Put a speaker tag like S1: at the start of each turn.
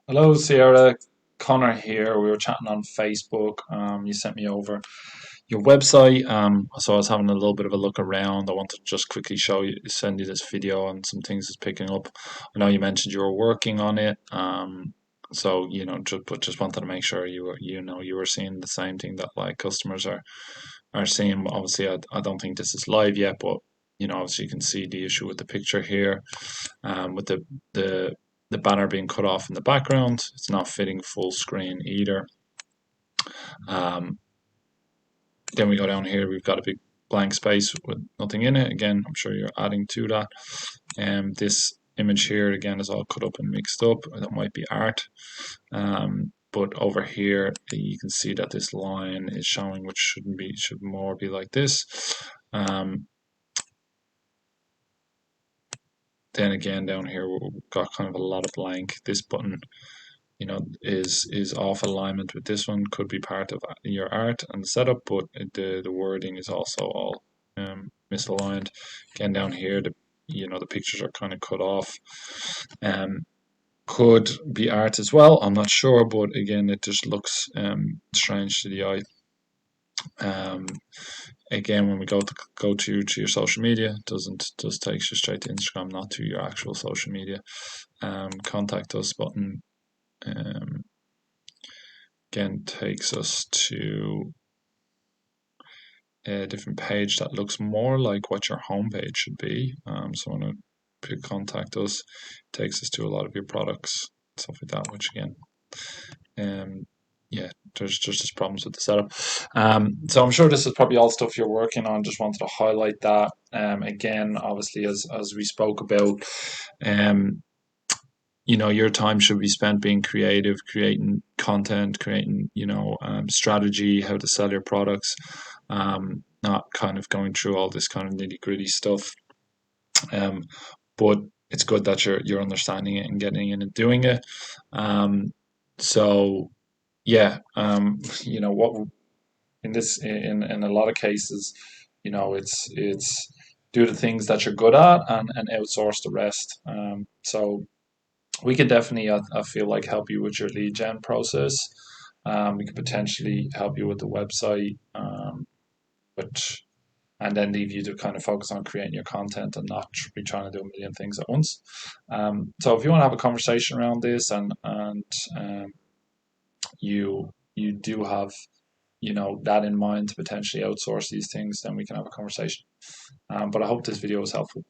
S1: Hello, Sierra. Connor here. We were chatting on Facebook. You sent me over your website. So I was having a little bit of a look around. I wanted to just quickly send you this video on some things it's picking up. I know you mentioned you were working on it. So just wanted to make sure you were seeing the same thing that like customers are seeing. Obviously, I don't think this is live yet, but obviously you can see the issue with the picture here, with the the banner being cut off in the background. It's not fitting full screen either. Um, then we go down here, we've got a big blank space with nothing in it. Again, I'm sure you're adding to that. This image here again is all cut up and mixed up. That might be art. But over here you can see that this line is showing, which shouldn't be, should more be like this. Um, then again down here we've got kind of a lot of blank. This button is off alignment with this one. Could be part of your art and setup, but the wording is also all misaligned. Again, down here, the pictures are kind of cut off. Could be art as well. I'm not sure, but again, it just looks strange to the eye. Again, when we go to your social media, it just takes you straight to Instagram, not to your actual social media. Contact us button. Again, takes us to a different page that looks more like what your homepage should be. So when you contact us, takes us to a lot of your products, stuff like that, which again, yeah, there's just problems with the setup. So I'm sure this is probably all stuff you're working on. Just wanted to highlight that. Again, obviously, as we spoke about, um, your time should be spent being creative, creating content, creating strategy, how to sell your products, not kind of going through all this kind of nitty gritty stuff. um, but it's good that you're understanding it and getting in and doing it. So yeah, what in this in a lot of cases, it's do the things that you're good at and outsource the rest. So we could definitely, I feel like, help you with your lead gen process. We could potentially help you with the website, which and then leave you to kind of focus on creating your content and not be trying to do a million things at once. So if you want to have a conversation around this and you do have that in mind to potentially outsource these things, then we can have a conversation. But I hope this video was helpful.